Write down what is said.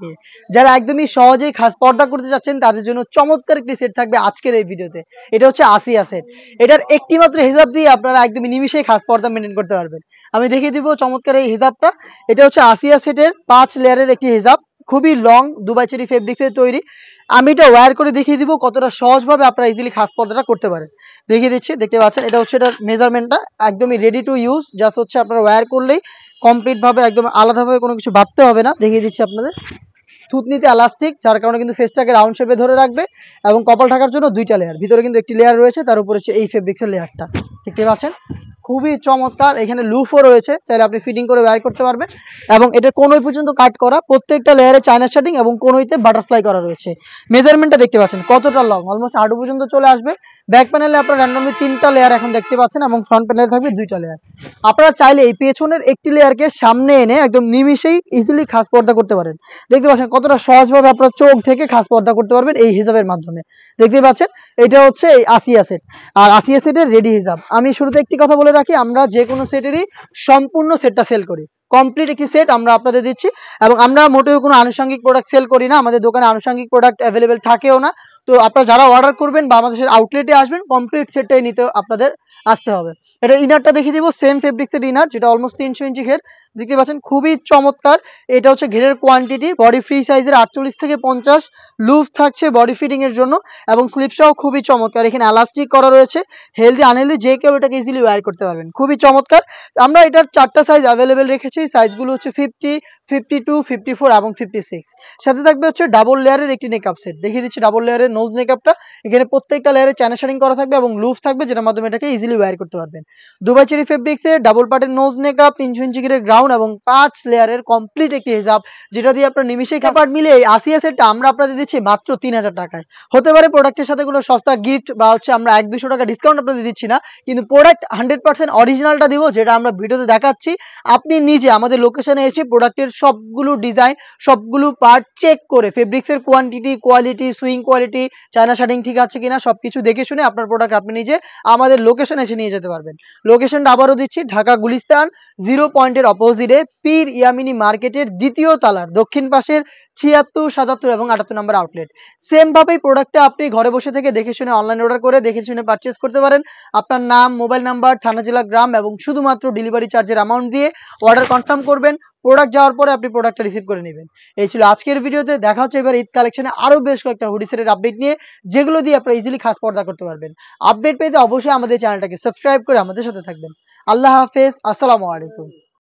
নিয়ে। যারা একদমই সহজেই খাস পর্দা করতে চাচ্ছেন তাদের জন্য চমৎকার একটি সেট থাকবে আজকের এই ভিডিওতে। এটা হচ্ছে আসিয়া সেট। এটার একটি মাত্র হিজাব দিয়ে আপনারা একদমই নিমিশেই খাস পর্দা মেনটেন করতে পারবেন। আমি দেখিয়ে দিব চমৎকার এই হিজাবটা। এটা হচ্ছে আসিয়া সেটের 5 লেয়ারের একটি হিজাব। খুবই লং দুবাই চেরি ফেব্রিক্সের তৈরি। আমি এটা ওয়্যার করে দেখিয়ে দিব কতটা সহজভাবে আপনারা ইজিলি খাস পর্দাটা করতে পারেন। দেখিয়ে দিচ্ছি, দেখতে পাচ্ছেন এটা হচ্ছে এটার মেজারমেন্টটা একদমই রেডি টু ইউজ। জাস্ট হচ্ছে আপনারা ওয়্যার করলেই কমপ্লিট ভাবে একদম আলাদাভাবে কোনো কিছু ভাবতে হবে না। দেখিয়ে দিচ্ছি আপনাদের থুতনিতে এলাস্টিক, যার কারণে কিন্তু ফেসটাকে রাউন্ড শেপে ধরে রাখবে এবং কপাল ঢাকার জন্য 2টা লেয়ার, ভিতরে কিন্তু একটি লেয়ার রয়েছে, তার উপরে হচ্ছে এই ফেব্রিক্সের লেয়ারটা দেখতে পাচ্ছেন। খুবই চমৎকার। এখানে লুফও রয়েছে, চাইলে আপনি ফিটিং করে ওয়্যার করতে পারবেন। এবং এটা কোনই পর্যন্ত কাট করা, প্রত্যেকটা লেয়ারে চায়না শার্টিং এবং কোনইতে বাটারফ্লাই করা রয়েছে। মেজারমেন্টটা দেখতে পাচ্ছেন কতটা লং, অলমোস্ট হাঁটু পর্যন্ত চলে আসবে। ব্যাক প্যানেলে আপনারা র্যান্ডমলি 3টা লেয়ার এখন দেখতে পাচ্ছেন এবং ফ্রন্ট প্যানেলে থাকবে 2টা লেয়ার। আপনারা চাইলে এই পেছনের একটি লেয়ারকে সামনে এনে একদম নিমিশেই ইজিলি খাস পর্দা করতে পারেন। দেখতে পাচ্ছেন কতটা সহজভাবে আপনারা চোখ ঢেকে খাস পর্দা করতে পারবেন এই হিজাবের মাধ্যমে। দেখতে পাচ্ছেন এটা হচ্ছে এই আসিয়া সেট। আর আসিয়া সেটের রেডি হিজাব। আমি শুরুতে একটি কথা বলে রাখি, আমরা যে কোনো সেটেরই সম্পূর্ণ সেটটা সেল করি। কমপ্লিট একটি সেট আমরা আপনাদের দিচ্ছি এবং আমরা মোটেও কোনো আনুষঙ্গিক প্রোডাক্ট সেল করি না। আমাদের দোকানে আনুষঙ্গিক প্রোডাক্ট অ্যাভেলেবেল থাকেও না। তো আপনারা যারা অর্ডার করবেন বা আমাদের আউটলেটে আসবেন, কমপ্লিট সেটটাই নিতে আপনাদের আসতে হবে। এটা ইনারটা দেখিয়ে দিব, সেম ফেব্রিক্সের ইনার, যেটা অলমোস্ট 300 ইঞ্চি ঘের। দেখতে পাচ্ছেন খুবই চমৎকার। এটা হচ্ছে ঘেরের কোয়ান্টিটি, বডি ফ্রি সাইজের 48 থেকে 50 লুজ থাকছে বডি ফিটিং এর জন্য এবং স্লিপসটাও খুবই চমৎকার। এখানে এলাস্টিক করা রয়েছে, হেলদি আনহেলদি যে কেউ এটাকে ইজিলি ওয়্যার করতে পারবেন। খুবই চমৎকার। আমরা এটার 4টা সাইজ অ্যাভেলেবেল রেখেছি। সাইজগুলো হচ্ছে 50, 52, 54 এবং 56। সাথে থাকবে হচ্ছে ডাবল লেয়ারের একটি মেকআপ সেট। দেখিয়ে দিচ্ছি ডাবল লেয়ারের নোজ মেকআপটা। এখানে প্রত্যেকটা লেয়ারে চায়না শার্টিং করা থাকবে এবং লুজ থাকবে, যেটার মাধ্যমে এটাকে ইজিলি ওয়্যার করতে পারবেন। দুবাই চেরি ফেব্রিক্সে ডাবল পার্টের নোজ মেকআপ, 300 ইঞ্চি ঘেরের গ্রাউন্ড এবং 5 লেয়ারের কমপ্লিট একটি হিজাব, যেটা দিয়ে আপনার নিমিশেই কাপাট মিলে এই আসিয়া সেটটা আমরা আপনাদের দিচ্ছি মাত্র 3000 টাকায়। হতে পারে প্রোডাক্টের সাথে কোনো সস্তা গিফট বা হচ্ছে আমরা 100-200 টাকা ডিসকাউন্ট আপনাদের দিচ্ছি না, কিন্তু প্রোডাক্ট 100% অরিজিনালটা দিব, যেটা আমরা ভিডিওতে দেখাচ্ছি। আপনি নিজে আমাদের লোকেশনে এসে প্রোডাক্টের সবগুলো ডিজাইন, সবগুলো পার্ট চেক করে ফেব্রিক্সের quantity, quality, swing quality, China শার্টিং ঠিক আছে কিনা সবকিছু দেখে শুনে আপনার প্রোডাক্ট আপনি নিজে আমাদের লোকেশনে এসে নিয়ে যেতে পারবেন। লোকেশনটা আবারও দিচ্ছি, ঢাকা গুলিস্তান 0 পয়েন্টের অপোজিটে পীর ইয়ামিনী মার্কেটের 2য় তলার দক্ষিণ পাশের 76, 77 এবং 78 নম্বর আউটলেট। সেম ভাবেই প্রোডাক্টটা আপনি ঘরে বসে থেকে দেখে শুনে অনলাইন অর্ডার করে দেখে শুনে পারচেজ করতে পারেন। আপনার নাম, মোবাইল নাম্বার, থানা, জেলা, গ্রাম এবং শুধুমাত্র ডেলিভারি চার্জের অ্যামাউন্ট দিয়ে অর্ডার কনফার্ম করবেন। প্রোডাক্ট যাওয়ার পরে আপনি প্রোডাক্টটা রিসিভ করে নেবেন। এই ছিল আজকের ভিডিওতে। দেখা হচ্ছে এবার ঈদ কালেকশনে আরো বেশ কয়েকটা হুডি সেটের আপডেট নিয়ে, যেগুলো দিয়ে আপনারা ইজিলি খাস পর্দা করতে পারবেন। আপডেট পেতে অবশ্যই আমাদের চ্যানেলটাকে সাবস্ক্রাইব করে আমাদের সাথে থাকবেন। আল্লাহ হাফেজ, আসসালামু আলাইকুম।